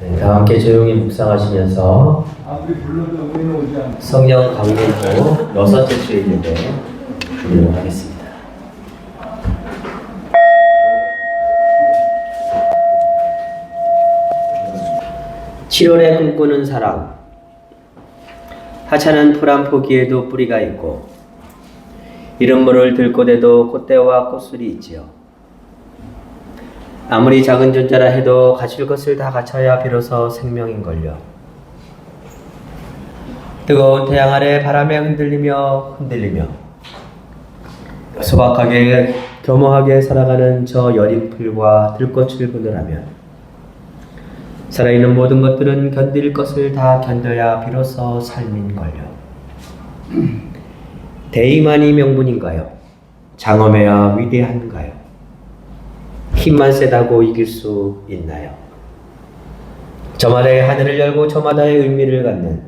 네, 다 함께 조용히 묵상하시면서 성령 강림부 6째 주일 예배 드리도록 하겠습니다. 칠월에 꿈꾸는 사랑. 하찮은 풀 한 포기에도 뿌리가 있고 이른 물을 들꽃에도 꽃대와 꽃술이 있지요. 아무리 작은 존재라 해도 갖출 것을 다 갖춰야 비로소 생명인걸요. 뜨거운 태양 아래 바람에 흔들리며 소박하게 겸허하게 살아가는 저 여린 풀과 들꽃을 보느라면 살아있는 모든 것들은 견딜 것을 다 견뎌야 비로소 삶인걸요. 대의만이 명분인가요? 장엄해야 위대한가요? 힘만 세다고 이길 수 있나요? 저마다의 하늘을 열고 저마다의 의미를 갖는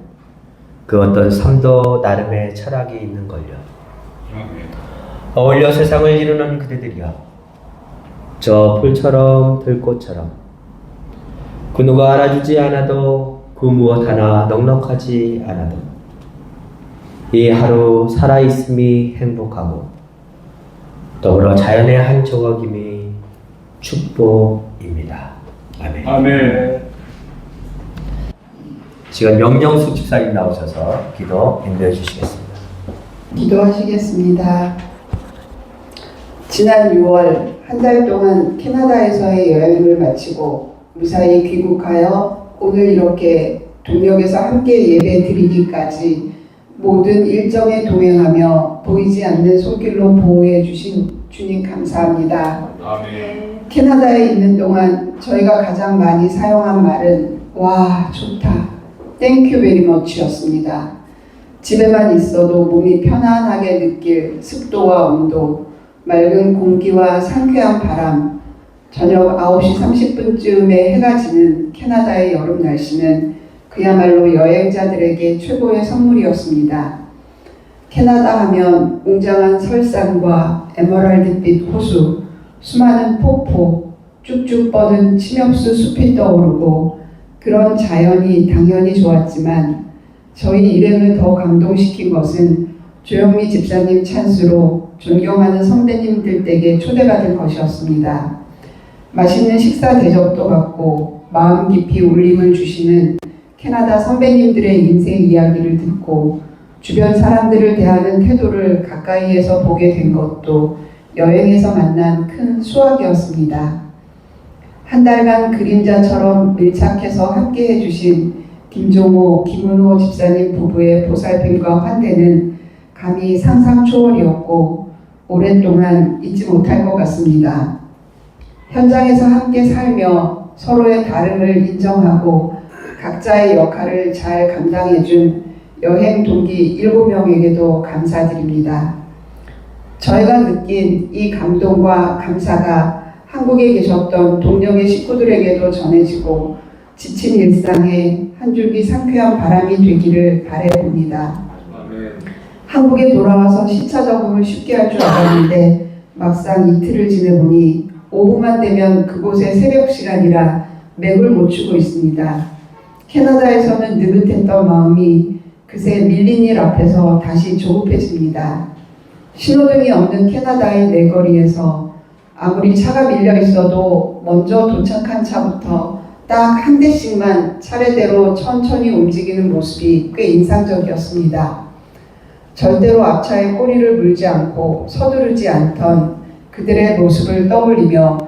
그 어떤 삶도 나름의 철학이 있는걸요. 어울려 세상을 이루는 그대들이여, 저 풀처럼 들꽃처럼 그 누가 알아주지 않아도 그 무엇 하나 넉넉하지 않아도 이 하루 살아있음이 행복하고 더불어 자연의 한 조각임이 축복입니다. 아멘. 아멘. 지금 명령숙 집사님 나오셔서 기도 인도해 주시겠습니다. 기도하시겠습니다. 지난 6월 한 달 동안 캐나다에서의 여행을 마치고 무사히 귀국하여 오늘 이렇게 동역에서 함께 예배 드리기까지 모든 일정에 동행하며 보이지 않는 손길로 보호해 주신 주님 감사합니다. 아멘. 캐나다에 있는 동안 저희가 가장 많이 사용한 말은 와 좋다, 땡큐 베리 머치였습니다. 집에만 있어도 몸이 편안하게 느낄 습도와 온도, 맑은 공기와 상쾌한 바람, 저녁 9시 30분쯤에 해가 지는 캐나다의 여름 날씨는 그야말로 여행자들에게 최고의 선물이었습니다. 캐나다 하면 웅장한 설산과 에메랄드빛 호수, 수많은 폭포, 쭉쭉 뻗은 침엽수 숲이 떠오르고 그런 자연이 당연히 좋았지만 저희 일행을 더 감동시킨 것은 조영미 집사님 찬스로 존경하는 선배님들 댁에 초대받은 것이었습니다. 맛있는 식사 대접도 받고 마음 깊이 울림을 주시는 캐나다 선배님들의 인생 이야기를 듣고 주변 사람들을 대하는 태도를 가까이에서 보게 된 것도 여행에서 만난 큰 수확이었습니다. 한 달간 그림자처럼 밀착해서 함께 해주신 김종호, 김은호 집사님 부부의 보살핌과 환대는 감히 상상 초월이었고 오랫동안 잊지 못할 것 같습니다. 현장에서 함께 살며 서로의 다름을 인정하고 각자의 역할을 잘 감당해준 여행 동기 7명에게도 감사드립니다. 저희가 느낀 이 감동과 감사가 한국에 계셨던 동역의 식구들에게도 전해지고 지친 일상에 한 줄기 상쾌한 바람이 되기를 바라봅니다. 한국에 돌아와서 시차 적응을 쉽게 할 줄 알았는데 막상 이틀을 지내보니 오후만 되면 그곳의 새벽 시간이라 맥을 못 추고 있습니다. 캐나다에서는 느긋했던 마음이 그새 밀린 일 앞에서 다시 조급해집니다. 신호등이 없는 캐나다의 내거리에서 아무리 차가 밀려 있어도 먼저 도착한 차부터 딱 한 대씩만 차례대로 천천히 움직이는 모습이 꽤 인상적이었습니다. 절대로 앞차에 꼬리를 물지 않고 서두르지 않던 그들의 모습을 떠올리며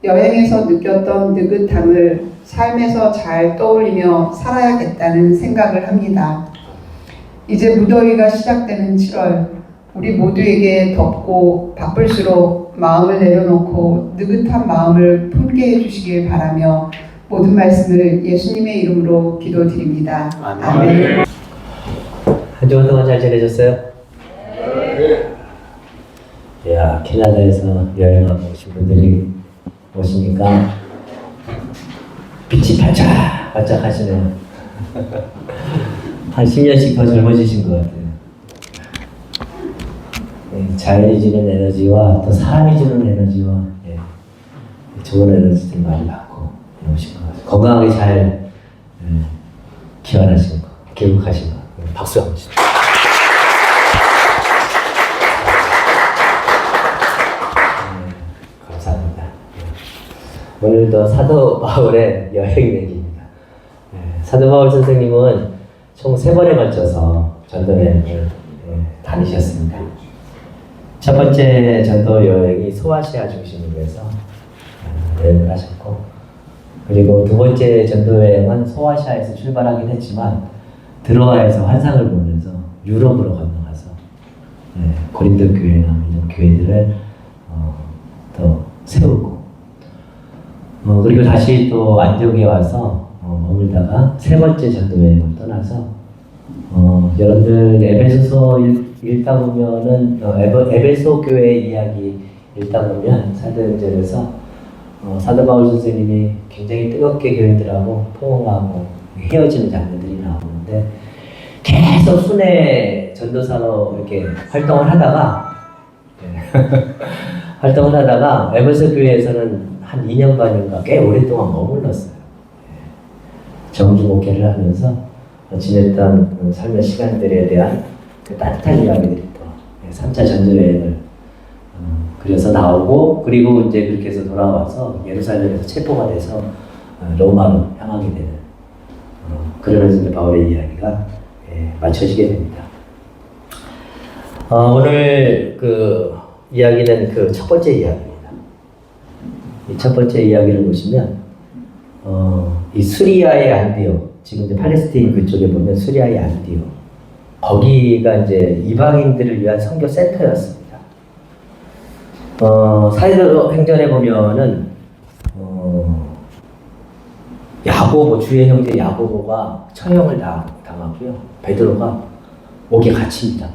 여행에서 느꼈던 느긋함을 삶에서 잘 떠올리며 살아야겠다는 생각을 합니다. 이제 무더위가 시작되는 7월, 우리 모두에게 덥고 바쁠수록 마음을 내려놓고 느긋한 마음을 품게 해주시길 바라며 모든 말씀을 예수님의 이름으로 기도드립니다. 아멘. 한 주간 동안 잘 지내셨어요? 야, 캐나다에서 여행하고 오신 분들이 오시니까 빛이 반짝반짝 하시네요. 한 10년씩 더 젊어지신 것 같아요. 자연이 주는 에너지와 또 사람이 주는 에너지와 좋은 에너지들 많이 받고 오신 것 같아요. 건강하게 잘 기원하신 거, 교육하신 거. 박수 한번 주세요. 감사합니다. 오늘도 사도 바울의 여행 얘기입니다. 사도 바울 선생님은 총 3번에 걸쳐서 전도 여행을 다니셨습니다. 첫 번째 전도 여행이 소아시아 중심으로 해서 여행을 하셨고, 그리고 두 번째 전도 여행은 소아시아에서 출발하긴 했지만 드로아에서 환상을 보면서 유럽으로 건너가서 고린도 교회나 이런 교회들을 더 세우고, 그리고 다시 또 안디옥에 와서 머물다가 세 번째 전도 여행을 떠나서 여러분들 에베소서 읽다 보면은 에베소 교회 이야기 읽다 보면 사도행전에서 사도 바울 선생님이 굉장히 뜨겁게 교인들하고 포옹하고 헤어지는 장면들이 나오는데, 계속 순회 전도사로 이렇게 활동을 하다가 에베소 교회에서는 한 2년 반인가 꽤 오랫동안 머물렀어요. 정주 목회를 하면서 지냈던 삶의 시간들에 대한 그 따뜻한 이야기들이 또 3차 전도 여행을 그래서 나오고, 그리고 이제 그렇게 해서 돌아와서 예루살렘에서 체포가 돼서 로마로 향하게 되는, 그러면서 이제 바울의 이야기가 맞춰지게 됩니다. 오늘 그 이야기는 그 첫 번째 이야기입니다. 이 첫 번째 이야기를 보시면 이 수리아의 안디옥, 지금 이제 팔레스타인 그쪽에 보면 수리아의 안디옥, 거기가 이제 이방인들을 위한 선교 센터였습니다. 사도행전에 보면은 야고보, 주의 형제 야고보가 처형을 당하고요, 베드로가 옥에 갇힙니다.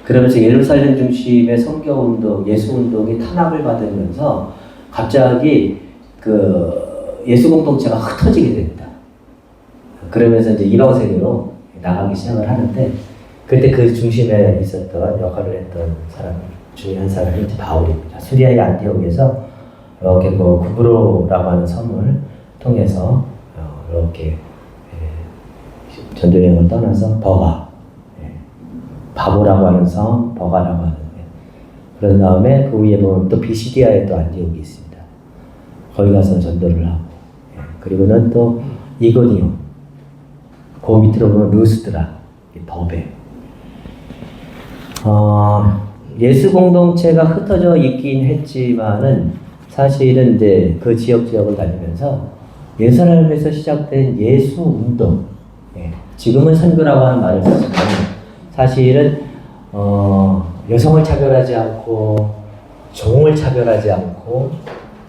그러면서 예루살렘 중심의 선교 운동, 예수 운동이 탄압을 받으면서 갑자기 그 예수 공동체가 흩어지게 됩니다. 그러면서 이제 이방 세계로 나가기 시작을 하는데, 그때 그 중심에 있었던 역할을 했던 사람 중에 한 사람이 이제 바울입니다. 수리아의 안디옥에서 이렇게 그 구브로라고 하는 섬을 통해서 이렇게 전도 여행을 떠나서 버가, 바보라고 하는 섬, 버가라고 하는, 그런 다음에 그 위에 보면 또 비시디아에 또 안디옥이 있습니다. 거기 가서 전도를 하고, 그리고는 또 이고니움, 그 밑으로 보면 루스드라, 더베. 예수 공동체가 흩어져 있긴 했지만은 사실은 이제 그 지역을 다니면서 예루살렘에서 시작된 예수 운동, 지금은 선교라고 하는 말을 쓰지만 사실은 여성을 차별하지 않고 종을 차별하지 않고,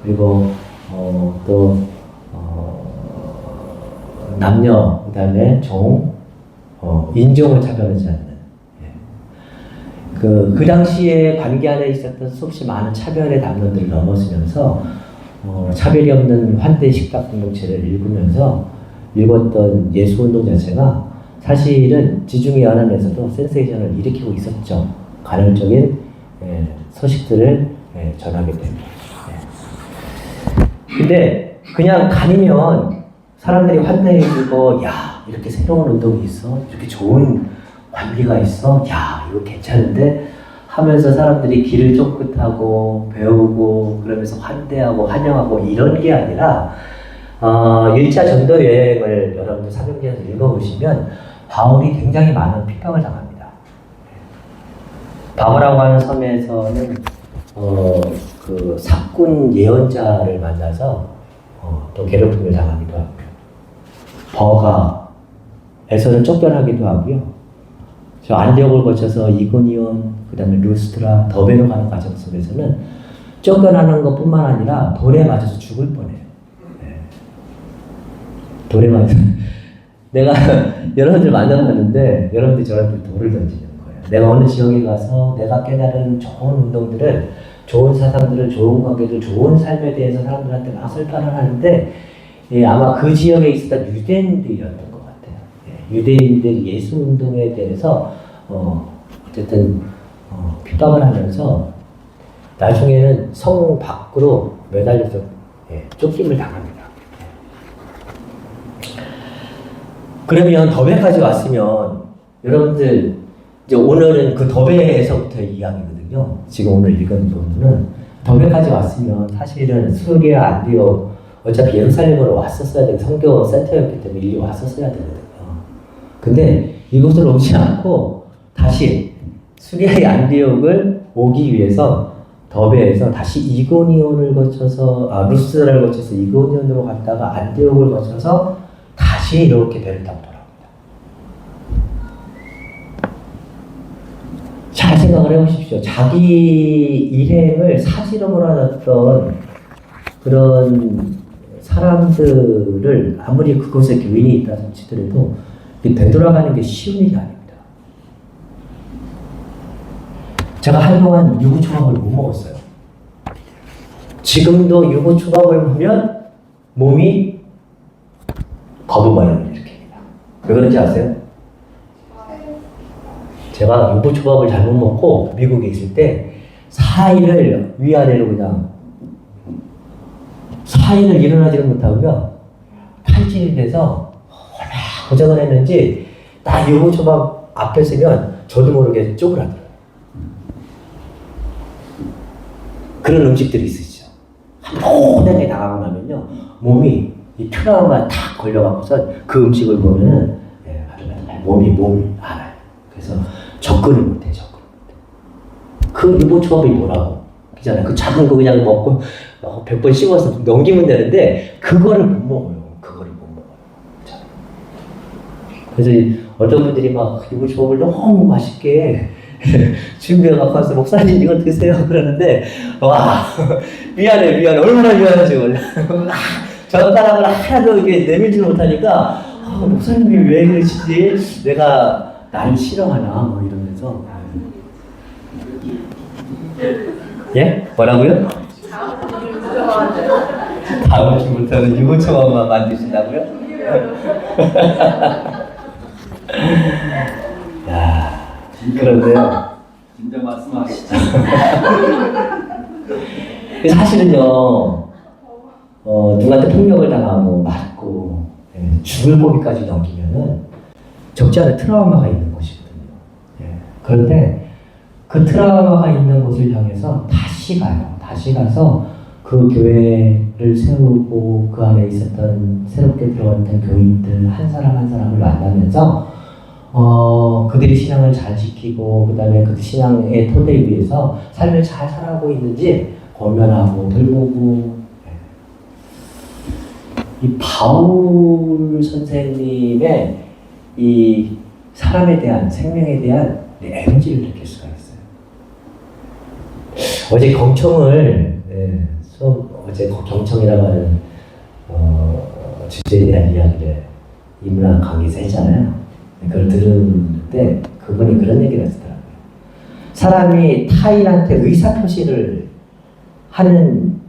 그리고 또 남녀, 그다음에 종, 인종을 차별하지 않는, 그 당시에 관계 안에 있었던 수없이 많은 차별의 담론들을 넘어서면서 차별이 없는 환대 식탁 공동체를 읽었던 예수 운동 자체가 사실은 지중해 연안에서도 센세이션을 일으키고 있었죠. 간헐적인 소식들을 전하게 됩니다. 근데 그냥 다니면 사람들이 환대해주고, 야, 이렇게 새로운 운동이 있어, 이렇게 좋은 관리가 있어, 야, 이거 괜찮은데 하면서 사람들이 길을 쫓긋하고 배우고 그러면서 환대하고 환영하고 이런 게 아니라 1차 전도 여행을 여러분들 사도행전에서 읽어보시면 바울이 굉장히 많은 핍박을 당합니다. 바울이라고 하는 섬에서는 그 사꾼 예언자를 만나서 또 괴롭힘을 당하기도 하고요. 버가에서는 쫓겨나기도 하고요. 저 안디옥을 거쳐서 이고니온, 그 다음에 루스트라, 더베로 가는 과정 속에서는 쫓겨나는 것뿐만 아니라 돌에 맞아서 죽을 뻔해요. 돌에 맞아서. 내가 여러분들 만나봤는데 여러분들이 저한테 돌을 던지는 거예요. 내가 어느 지역에 가서 내가 깨달은 좋은 운동들을, 좋은 사상들을, 좋은 관계들, 좋은 삶에 대해서 사람들한테 막 설파를 하는데, 아마 그 지역에 있었던 유대인들이었던 것 같아요. 유대인들이 예수 운동에 대해서 어쨌든 핍박을 하면서 나중에는 성 밖으로 매달려서 쫓김을 당합니다. 그러면 덕에까지 왔으면 여러분들 이제 오늘은 그 덕에서부터 이야기거든요. 지금 오늘 읽은 부분은 덕에까지 왔으면 사실은 수리아 안디옥 어차피 예루살렘으로 왔었어야 되고 성교 센터였기 때문에 일리 왔었어야 되거든요. 근데 이곳을 오지 않고 다시 수리아의 안디옥을 오기 위해서 더베에서 다시 이고니온을 거쳐서 루스라를 거쳐서 이고니온으로 갔다가 안디옥을 거쳐서 다시 이렇게 배를 타고 돌아옵니다. 잘 생각을 해보십시오. 자기 일행을 사지로 몰아놨던 그런 사람들을 아무리 그곳에 교인이 있다 치더라도 되돌아가는 게 쉬운 일이 아닙니다. 제가 한동안 유부초밥을 못 먹었어요. 지금도 유부초밥을 먹으면 몸이 거북말을 일으킵니다. 왜 그런지 아세요? 제가 유부초밥을 잘못 먹고 미국에 있을 때 4일을 위아래로 그냥 4일을 일어나지를 못하고요. 탈진이 돼서 얼마나 고생을 했는지 딱 유부초밥 앞에 서면 저도 모르게 쪼그라들어요. 그런 음식들이 있으시죠. 한번 호되게 나가고 나면요. 몸이 이 트라우마 탁 걸려갖고서 그 음식을 보면은 몸이 알아요. 그래서 접근을 못해. 그 유부초밥이 뭐라고? 그잖아요. 그 작은 거 그냥 먹고 100번 씹어서 넘기면 되는데 그거를 못 먹어요. 그래서 어떤 분들이 막 유부초밥을 너무 맛있게 준비해갖고 와서 목사님 이거 드세요 그러는데 와 미안해 얼마나 미안하지 원래 저 사람을 하나도 이게 내밀지 못하니까 목사님이 왜 그러시지 내가 나를 싫어하나 뭐 이러면서 예? 뭐라고요? 다음 주부터는 유부초밥만 만드신다고요? 야, 그런데요. 진짜 말씀하시죠. 사실은요, 누구한테 폭력을 당하고 맞고 죽을 고비까지 넘기면은 적지 않은 트라우마가 있는 것이거든요. 그런데 그 트라우마가 있는 곳을 향해서 다시 가요. 다시 가서 그 교회를 세우고 그 안에 있었던 새롭게 들어왔던 교인들 한 사람 한 사람을 만나면서 그들이 신앙을 잘 지키고 그 다음에 그 신앙의 토대 위에서 삶을 잘 살아가고 있는지 권면하고 돌보고 이 바울 선생님의 이 사람에 대한 생명에 대한 에너지를 느낄 수가 있어요. 어제 경청을 어제 경청이라고 하는 주제에 대한 이야기를 인문학 강의에서 했잖아요. 그걸 들을 때 그분이 그런 얘기를 했더라고요. 사람이 타인한테 의사표시를 하는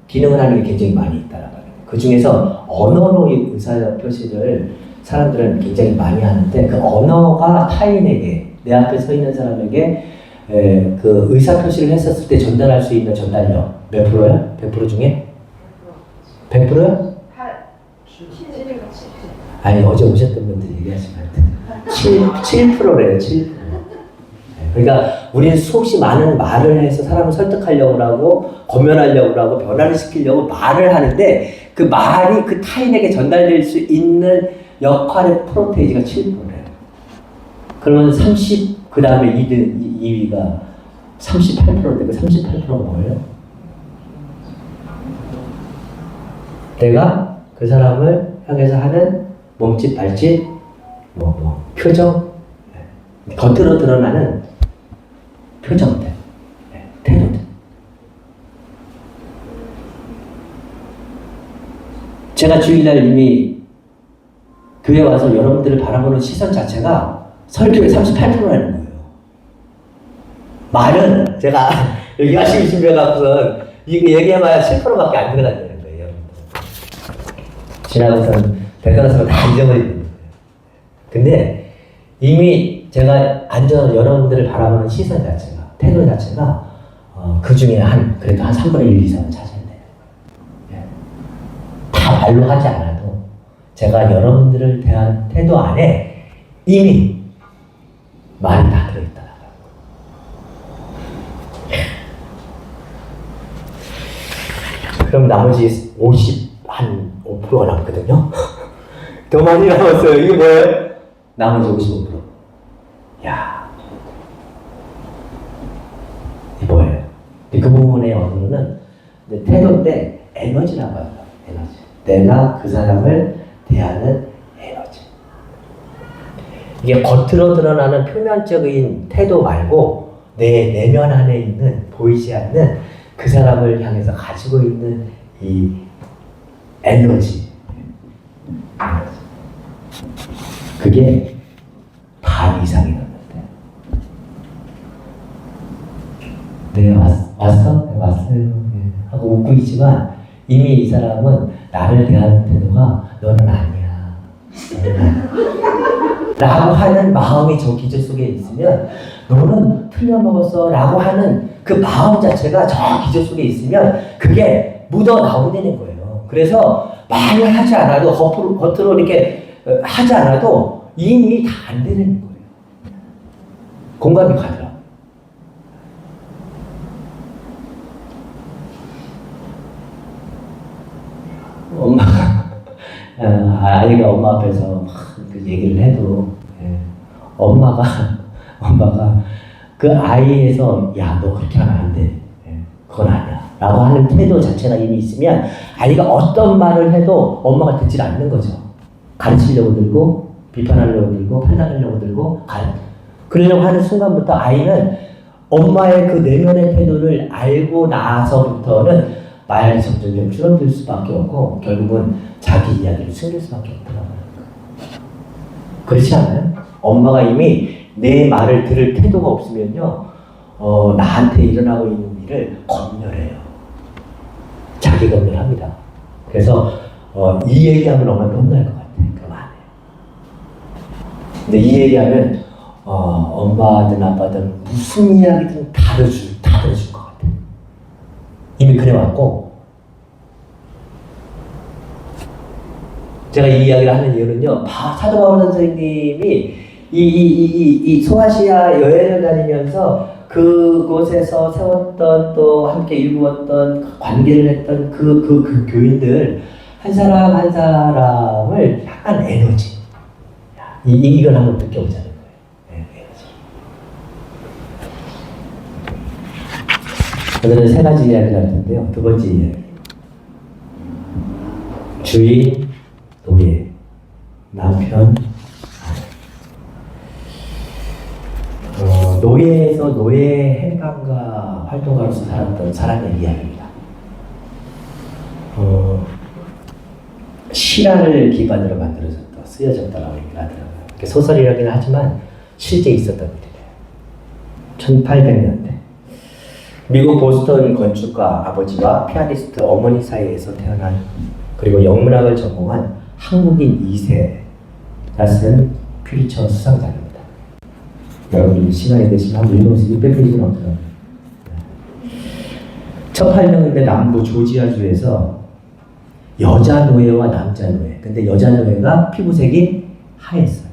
기능을 하는 게 굉장히 많이 있다라고 해요. 그 중에서 언어로 의사표시를 사람들은 굉장히 많이 하는데 그 언어가 타인에게 내 앞에 서 있는 사람에게 그 의사표시를 했었을 때 전달할 수 있는 전달력 몇 프로야? 100% 중에? 100%야? 8. 아니 어제 오셨던 분들 얘기하신 것 같아요. 7%래요. 7%. 그러니까 우리는 수없이 많은 말을 해서 사람을 설득하려고 하고 권면하려고 하고 변화를 시키려고 말을 하는데 그 말이 그 타인에게 전달될 수 있는 역할의 프로테이지가 7%래요. 그러면 30, 그 다음에 2위가 38%인데 그 38%가 뭐예요? 내가 그 사람을 향해서 하는 몸짓, 발짓, 표정, 겉으로 드러나는 표정들, 태도들. 제가 주일날 이미 교회 와서 여러분들을 바라보는 시선 자체가 설교의 38%라는 거예요. 말은 제가 여기 열심히 준비해갖고선 이거 얘기해봐야 7%밖에 안 들어간다는 거예요. 지나고선 대단해서 다 잊어버리는 거예요. 근데 이미 제가 앉아서 여러분들을 바라보는 시선 자체가, 태도 자체가 그 중에 그래도 한 3분의 1 이상은 차지한대요. 다 말로 하지 않아도 제가 여러분들을 대한 태도 안에 이미 말이 다 들어있더라고요. 그럼 나머지 5%가 남거든요. 더 많이 남았어요. 이게 뭐예요? 나머지 55%. 야, 이게 뭐예요? 그 부분의 언어는 태도인데 에너지라고 하죠. 에너지. 내가 그 사람을 대하는 에너지. 이게 겉으로 드러나는 표면적인 태도 말고 내 내면 안에 있는 보이지 않는 그 사람을 향해서 가지고 있는 이 에너지. 그게 반 이상이 넘는데. 네, 왔어? 네, 왔어요. 네. 하고 웃고 있지만 이미 이 사람은 나를 대하는 태도가 너는 아니야. 너는 아니야. 라고 하는 마음이 저 기저 속에 있으면 너는 틀려먹었어 라고 하는 그 마음 자체가 저 기저 속에 있으면 그게 묻어 나오는 거예요. 그래서 말을 하지 않아도 겉으로 이렇게 하지 않아도 이미 다 안 되는 거예요. 공감이 가더라고요. 엄마가 아이가 엄마 앞에서 막 그 얘기를 해도 엄마가 그 아이에서 야 너 그렇게 하면 안 돼. 그건 아니야. 라고 하는 태도 자체가 이미 있으면 아이가 어떤 말을 해도 엄마가 듣질 않는 거죠. 가르치려고 들고 비판하려고 들고 판단하려고 들고 그러려고 하는 순간부터 아이는 엄마의 그 내면의 태도를 알고 나서부터는 말이 점점 줄어들 수밖에 없고 결국은 자기 이야기를 숨길 수밖에 없더라고요. 그렇지 않아요? 엄마가 이미 내 말을 들을 태도가 없으면요 나한테 일어나고 있는 일을 검열해요. 자기 검열합니다. 그래서 이 얘기하면 엄마는 혼날 것 같아. 그럼 안 해요. 근데 이 얘기하면 엄마든 아빠든 무슨 이야기든 다 들어줄 것 같아. 이미 그래왔고 제가 이 이야기를 하는 이유는요 사도 바울 선생님이 이 소아시아 여행을 다니면서 그곳에서 세웠던 또 함께 일구었던 관계를 했던 그 교인들 한 사람 한 사람을 향한 에너지 이걸 한번 느껴보자는 거예요. 에너지. 오늘은 세 가지 이야기를 할 텐데요. 두 번째 이야기 주인, 노예, 남편, 노예에서 노예 행방가 활동가로서 살았던 사람의 이야기입니다. 실화를 기반으로 만들어졌다, 쓰여졌다라고 얘기를 하더라고요. 소설이라고는 하지만 실제 있었던 일이래요. 1800년대 미국 보스턴 건축가 아버지와 피아니스트 어머니 사이에서 태어난 그리고 영문학을 전공한 한국인 2세가 쓴 퓰리처 수상작입니다. 여러분들 시간이 되시면 한번 읽어보세요. 600페이지가 넘더라고요. 1800년대 남부 조지아주에서 여자 노예와 남자 노예. 근데 여자 노예가 피부색이 하였어요.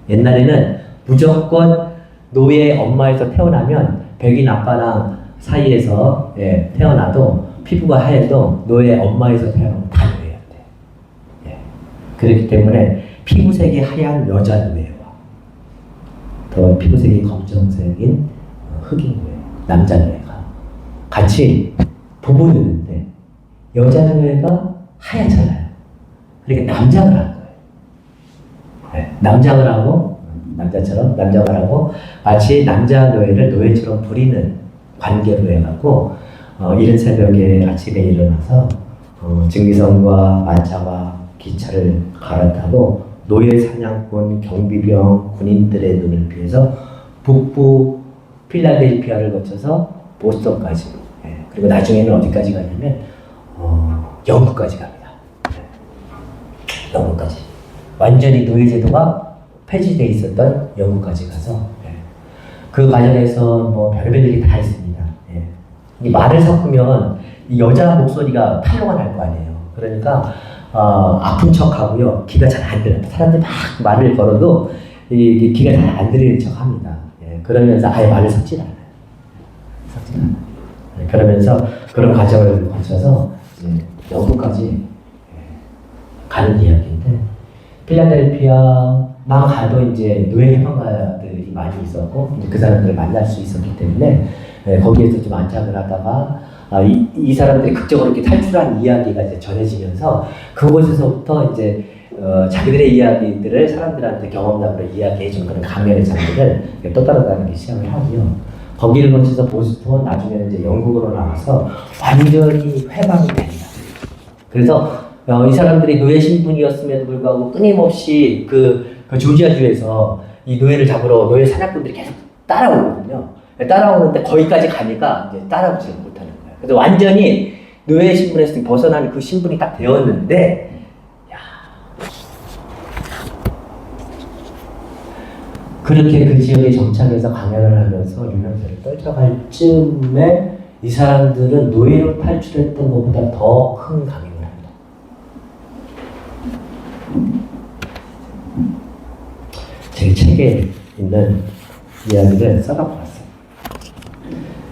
옛날에는 무조건 노예 엄마에서 태어나면 백인 아빠랑 사이에서 태어나도 피부가 하얘도 노예 엄마에서 태어나면 다 노예였대. 그렇기 때문에 피부색이 하얀 여자 노예와 더 피부색이 검정색인 흑인 노예, 남자 노예가 같이 부부였는데 여자 노예가 하얗잖아요. 그러니까 남장을 한 거예요. 남장을 하고 남자처럼 남장을 하고 마치 남자 노예를 노예처럼 부리는 관계로 해갖고 이른 새벽에 아침에 일어나서 증기선과 만차와 기차를 갈아타고 노예 사냥꾼, 경비병, 군인들의 눈을 피해서 북부 필라델피아를 거쳐서 보스턴까지 그리고 나중에는 어디까지 가냐면 영국까지 갑니다. 영국까지 완전히 노예제도가 폐지되어 있었던 영국까지 가서 그 과정에서 뭐 별별 일이 다 있습니다. 이 말을 섞으면 이 여자 목소리가 탈로가 날 거 아니에요. 그러니까 아픈 척하고요. 귀가 잘 안 들려요. 사람들이 막 말을 걸어도 이 귀가 잘 안 들리는 척합니다. 예, 그러면서 아예 말을 섞질 않아요. 섞질 않아요. 예, 그러면서 그런 과정을 거쳐서 이제 영국까지 가는 이야기인데 필라델피아만 가도 이제 노예 해방가들이 많이 있었고 이제 그 사람들을 만날 수 있었기 때문에 거기에서 좀 안착을 하다가 이 사람들이 극적으로 이렇게 탈출한 이야기가 이제 전해지면서 그곳에서부터 이제 자기들의 이야기들을 사람들한테 경험담으로 이야기해준 그런 강연의 장르를 또 따라가기 시작을 하고요. 거기를 거쳐서 보스턴 나중에는 이제 영국으로 나와서 완전히 해방이 됩니다. 그래서 이 사람들이 노예 신분이었음에도 불구하고 끊임없이 그 조지아주에서 이 노예를 잡으러 노예 사냥꾼들이 계속 따라오거든요. 따라오는데 거기까지 가니까 이제 따라오지 못하는 거예요. 그래서 완전히 노예 신분에서 벗어나는 그 신분이 딱 되었는데, 그렇게 그 지역에 정착해서 강연을 하면서 유명세를 떨쳐갈 즈음에 이 사람들은 노예로 탈출했던 것보다 더 큰 강연을 합니다. 제 책에 있는 이야기를 써갖고 왔어요.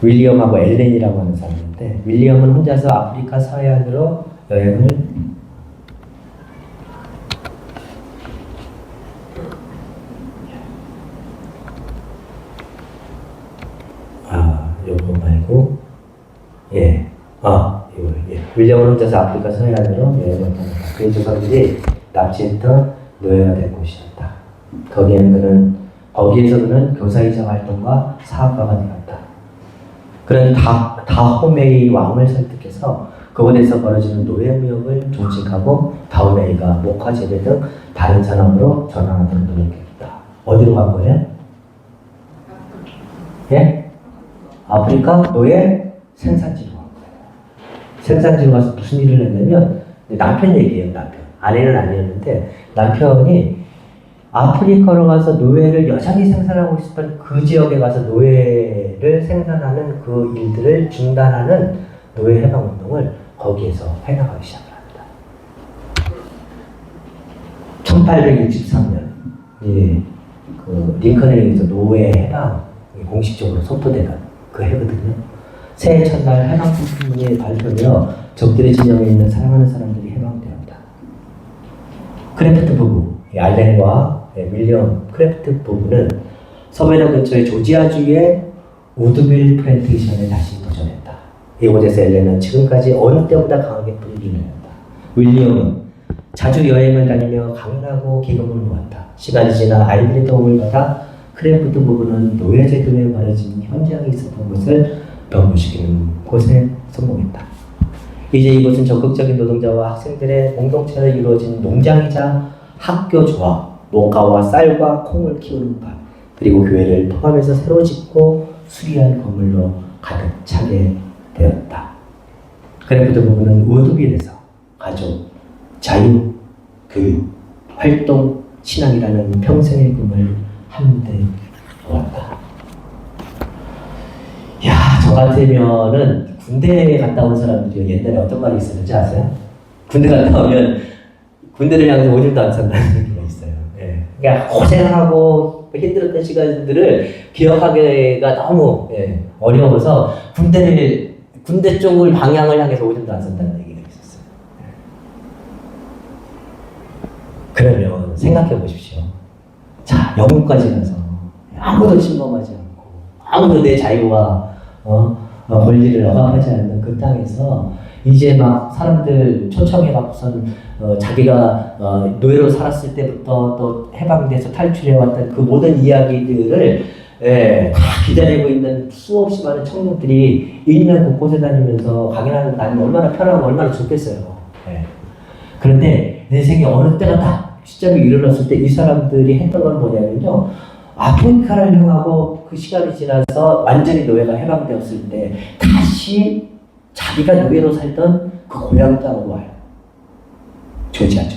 윌리엄하고 엘렌이라고 하는 사람인데, 윌리엄은 혼자서 아프리카 서해안으로 여행을 요거 말고 이거 윌리엄은 혼자서 아프리카 서해안으로 여행을 합니다. 그의 조상들이 납치했던 노예가 된 곳이었다. 거기에서 그는 교사이자 활동과 사업가가 되었다. 그는 다호메이 왕을 설득해서 그곳에서 벌어지는 노예 무역을 종식하고 다호메이가 목화 재배 등 다른 산업으로 전환하도록 노력했다. 어디로 간 거예요? 예? 아프리카 노예 생산지로 간 거예요. 생산지로 가서 무슨 일을 했냐면 남편 얘기예요. 남편. 아내는 아니었는데 남편이 아프리카로 가서 노예를 여전히 생산하고 있었던 그 지역에 가서 노예를 생산하는 그 일들을 중단하는 노예 해방 운동을 거기에서 해나가기 시작을 합니다. 1863년 그 링컨에 의해서 노예 해방이 공식적으로 선포되는 그 해거든요. 새해 첫날 해방 선포문이 발표되어 적들의 진영에 있는 사랑하는 사람들이 해방되었다. 크래프트 부부, 알렌과 윌리엄 크래프트 부부는 서메너 근처의 조지아주의 우드빌 플랜테이션에 다시 도전했다. 이곳에서 엘렌은 지금까지 어느 때보다 강하게 뿌리를 내었다. 윌리엄은 자주 여행을 다니며 강연하고 기금을 모았다. 시간이 지나 아이들의 도움을 받아 크래프트 부부는 노예제도에 벌어진 현장이 있었던 것을 변모시키는 곳에 성공했다. 이제 이곳은 적극적인 노동자와 학생들의 공동체로 이루어진 농장이자 학교 조합, 농가와 쌀과 콩을 키우는 밭, 그리고 교회를 포함해서 새로 짓고 수리한 건물로 가득 차게 되었다. 크래프트 부부는 우드빌에서 가족, 자유, 교육, 활동, 신앙이라는 평생의 꿈을 한데 놓았다. 저 같으면은 군대에 갔다 온 사람들이 옛날에 어떤 말이 있었는지 아세요? 군대 갔다 오면 군대를 향해서 오줌도 안 싼다는 얘기가 있어요. 그러니까 고생하고 힘들었던 시간들을 기억하기가 너무 어려워서 군대 쪽을 방향을 향해서 오줌도 안 싼다는 얘기가 있었어요. 그러면 생각해 보십시오. 자, 영국까지 가서 아무도 침범하지 않고 아무도 내 자유와 권리를 억압하지 않는 그 땅에서 이제 막 사람들 초청해갖고선 자기가 노예로 살았을 때부터 또 해방돼서 탈출해왔던 그 모든 이야기들을 다 기다리고 있는 수없이 많은 청년들이 일면 곳곳에 다니면서 강연하는 거 다니면 얼마나 편하고 얼마나 좋겠어요. 그런데 내 생에 어느 때가 딱 시점이 일어났을 때 이 사람들이 했던 건 뭐냐면요. 아프리카를 향하고 그 시간이 지나서 완전히 노예가 해방되었을 때 다시 자기가 노예로 살던 그 고향 땅으로 와요. 조지아주.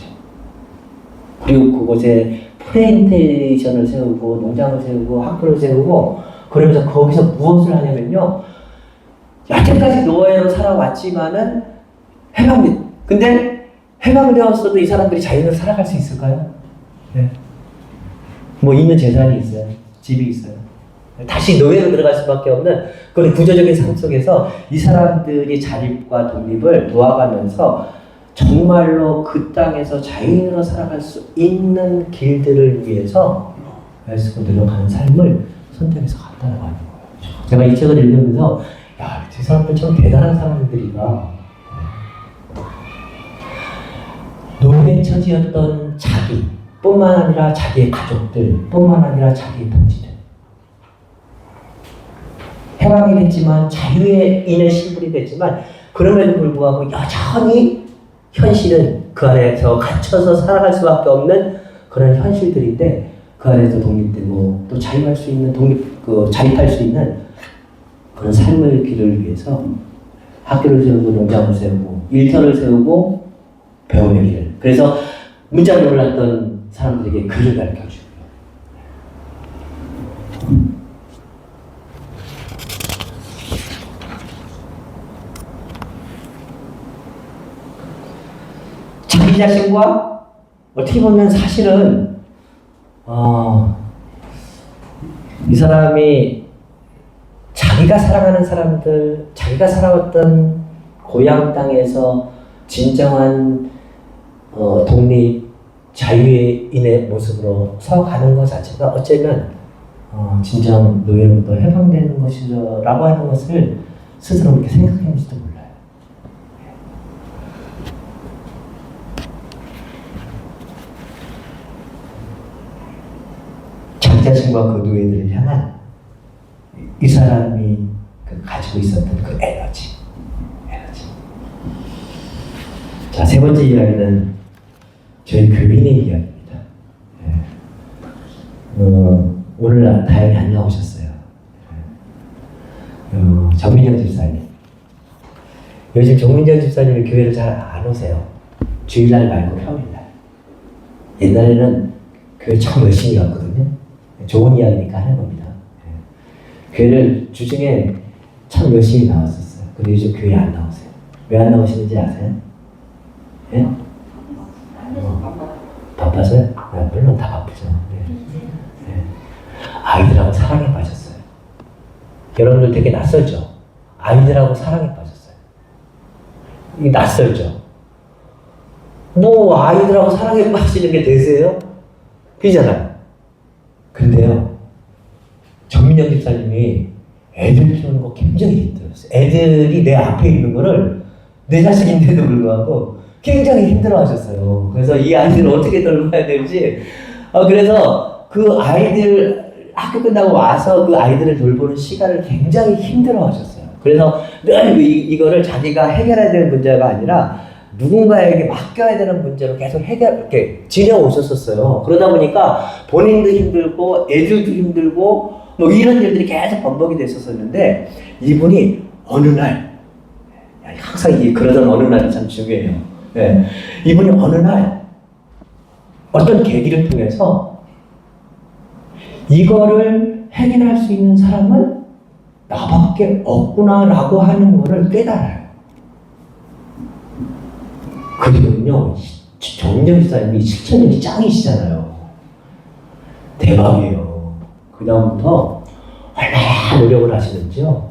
그리고 그곳에 플랜테이션을 세우고 농장을 세우고 학교를 세우고 그러면서 거기서 무엇을 하냐면요. 여태까지 노예로 살아왔지만은 해방돼. 근데 해방되었어도 이 사람들이 자연을 살아갈 수 있을까요? 네. 뭐 있는 재산이 있어요. 집이 있어요. 다시 노예로 들어갈 수밖에 없는 그런 구조적인 삶 속에서 이 사람들이 자립과 독립을 도와가면서 정말로 그 땅에서 자유로 살아갈 수 있는 길들을 위해서 애쓰고 노력하는 삶을 선택해서 간다고 하는 거예요. 제가 이 책을 읽으면서 야, 이 사람들 참 대단한 사람들이다. 노예 처지였던 자기 뿐만 아니라 자기의 가족들 뿐만 아니라 자기의 동지들 해방이 됐지만 자유의 인의 신분이 됐지만 그럼에도 불구하고 여전히 현실은 그 안에서 갇혀서 살아갈 수밖에 없는 그런 현실들인데 그 안에서 독립되고 또 자유할 수 있는 자립할 수 있는 그런 삶의 길을 위해서 학교를 세우고 농장을 세우고 일터를 세우고 배움의 길을 그래서 문자를 했던 사람들에게 글을 가르쳐주고요. 자기 자신과 어떻게 보면 사실은 이 사람이 자기가 사랑하는 사람들, 자기가 살아왔던 고향 땅에서 진정한 독립, 자유인의 모습으로 서가는 것 자체가 어쩌면 진정 노예로부터 해방되는 것이라고 하는 것을 스스로 그렇게 생각했는지도 몰라요. 자기 자신과 그 노예들을 향한 이 사람이 가지고 있었던 그 에너지. 자, 세 번째 이야기는 저희 교민의 이야기입니다. 오늘 다행히 안 나오셨어요. 정민영 집사님. 요즘 정민영 집사님이 교회를 잘 안 오세요. 주일날 말고 평일날. 옛날에는 교회 참 열심히 갔거든요. 좋은 이야기니까 하는 겁니다. 교회를 주중에 참 열심히 나왔었어요. 근데 요즘 교회 안 나오세요. 왜 안 나오시는지 아세요? 예? 바빠서요? 네, 물론 다 바쁘죠. 네. 아이들하고 사랑에 빠졌어요. 여러분들 되게 낯설죠? 아이들하고 사랑에 빠졌어요. 이게 낯설죠? 뭐 아이들하고 사랑에 빠지는 게 되세요? 그잖아요. 근데요, 정민영 집사님이 애들 키우는 거 굉장히 힘들었어요. 애들이 내 앞에 있는 거를 내 자식인데도 불구하고 굉장히 힘들어 하셨어요. 그래서 이 아이들을 어떻게 돌봐야 될지, 그래서 그 아이들 학교 끝나고 와서 그 아이들을 돌보는 시간을 굉장히 힘들어 하셨어요. 그래서 늘 이거를 자기가 해결해야 될 문제가 아니라 누군가에게 맡겨야 되는 문제로 계속 이렇게 지내오셨었어요. 그러다 보니까 본인도 힘들고 애들도 힘들고 뭐 이런 일들이 계속 반복이 됐었는데 이분이 어느 날, 항상 그러던 어느 날이 참 중요해요. 네. 이분이 어느 날 어떤 계기를 통해서 이거를 해결할 수 있는 사람은 나밖에 없구나라고 하는 거를 깨달아요. 그리고요, 정민영 집사님이 실천력이 짱이시잖아요. 대박이에요. 그 다음부터 얼마나 노력을 하시는지요.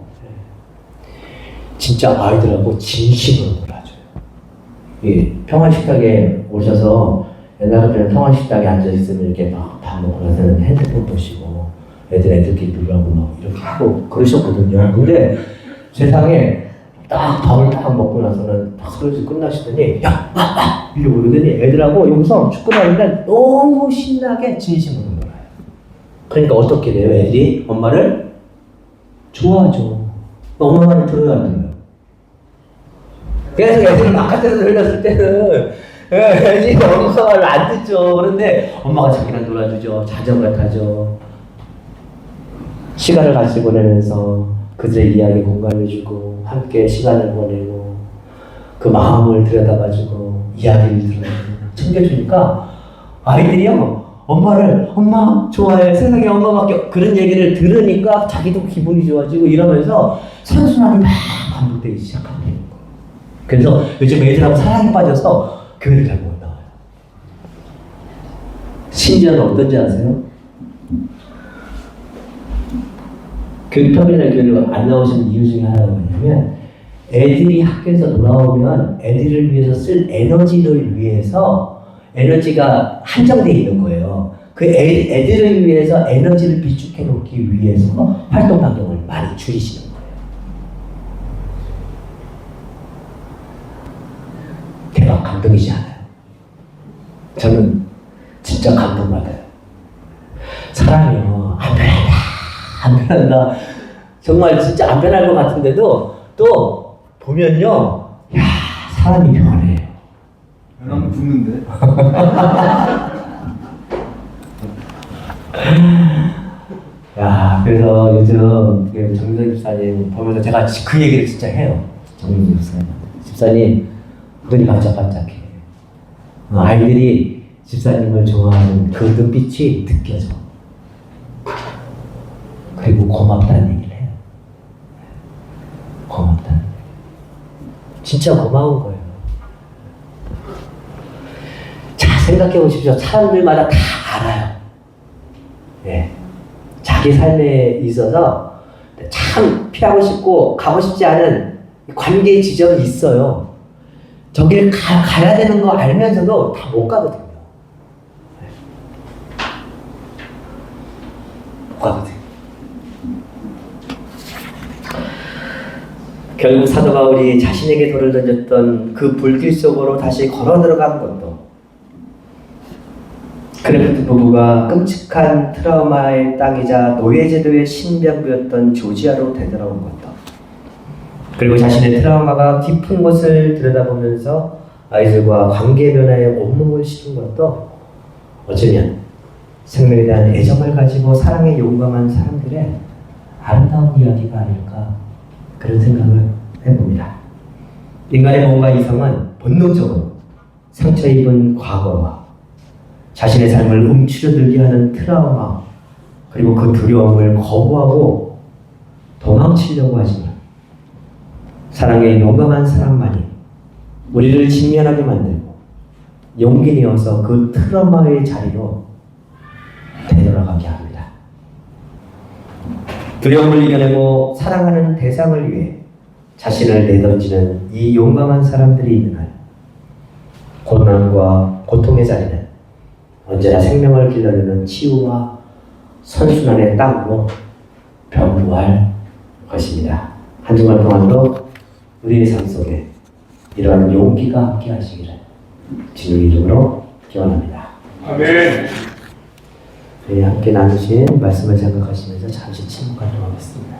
진짜 아이들하고 진심으로 놀아줘요. 예, 평안식탁에 오셔서 옛날 같은 평안식탁에 앉아있으면 이렇게 막 밥 먹고 나서는 핸드폰 보시고 애들끼리 놀라고 막 이렇게 하고 그러셨거든요. 근데 세상에 딱 밥을 딱 먹고 나서는 딱 설거지 끝나시더니 야! 이러고 그러더니 애들하고 여기서 축구를 하는데 너무 신나게 진심으로 놀아요. 그러니까 어떻게 돼요? 애들이 엄마를 좋아하죠. 엄마 말을 들어야 안 들어요. 그래서 애들이 바깥에서 놀렸을 때는 애들이 엄마 말을 안 듣죠. 그런데 엄마가 자기랑 놀아주죠. 자전거 타죠. 시간을 같이 보내면서 그들의 이야기 공감해주고 함께 시간을 보내고 그 마음을 들여다봐주고 이야기를 들어주고 챙겨주니까 아이들이요 엄마 좋아해 세상에 엄마밖에 그런 얘기를 들으니까 자기도 기분이 좋아지고 이러면서 선순환이 막 반복되기 시작하는 거예요. 그래서 요즘 애들하고 사랑에 빠져서 교회를 잘 못 나와요. 심지어는 어떤지 아세요? 평일날 교회를 안 나오시는 이유 중에 하나가 뭐냐면 애들이 학교에서 돌아오면 애들을 위해서 쓸 에너지를 위해서 에너지가 한정되어 있는 거예요. 그 애들을 위해서 에너지를 비축해 놓기 위해서 활동 반경을 많이 줄이시는 거예요. 대박 감동이지 않아요? 저는 진짜 감동받아요. 사람이요 안 변한다. 정말 진짜 안 변할 것 같은데도 또 보면요, 야 사람이 변해요. 변하면 죽는데. 야 그래서 요즘 정민석 집사님 보면서 제가 그 얘기를 진짜 해요. 정민석 집사님 눈이 반짝반짝해. 아이들이 집사님을 좋아하는 그 눈빛이 느껴져. 그리고 고맙다는 얘기를 해요. 고맙다는 얘기. 진짜 고마운 거예요. 자, 생각해 보십시오. 사람들마다 다 알아요. 예. 자기 삶에 있어서 참 피하고 싶고 가고 싶지 않은 관계 지점이 있어요. 저길 가야 되는 거 알면서도 다 못 가거든요. 못 가거든요. 결국 사도 바울이 자신에게 돌을 던졌던 그 불길 속으로 다시 걸어 들어간 것도, 크래프트 부부가 끔찍한 트라우마의 땅이자 노예제도의 신병부였던 조지아로 되돌아온 것도, 그리고 자신의 트라우마가 깊은 곳을 들여다보면서 아이들과 관계 변화에 온몸을 싣은 것도 어쩌면 생명에 대한 애정을 가지고 사랑에 용감한 사람들의 아름다운 이야기가 아닐까, 그런 생각을 해봅니다. 인간의 몸과 이성은 본능적으로 상처 입은 과거와 자신의 삶을 움츠러들게 하는 트라우마, 그리고 그 두려움을 거부하고 도망치려고 하지만 사랑에 용감한 사람만이 우리를 직면하게 만들고 용기 내어서 그 트라우마의 자리로 되돌아가게 합니다. 두려움을 이겨내고 사랑하는 대상을 위해 자신을 내던지는 이 용감한 사람들이 있는 한 고난과 고통의 자리는 언제나 생명을 길러내는 치유와 선순환의 땅으로 변부할 것입니다. 한 주간 동안도 우리의 삶 속에 이러한 용기가 함께 하시기를 주님의 이름으로 기원합니다. 아멘. 함께 나누신 말씀을 생각하시면서 잠시 침묵하도록 하겠습니다.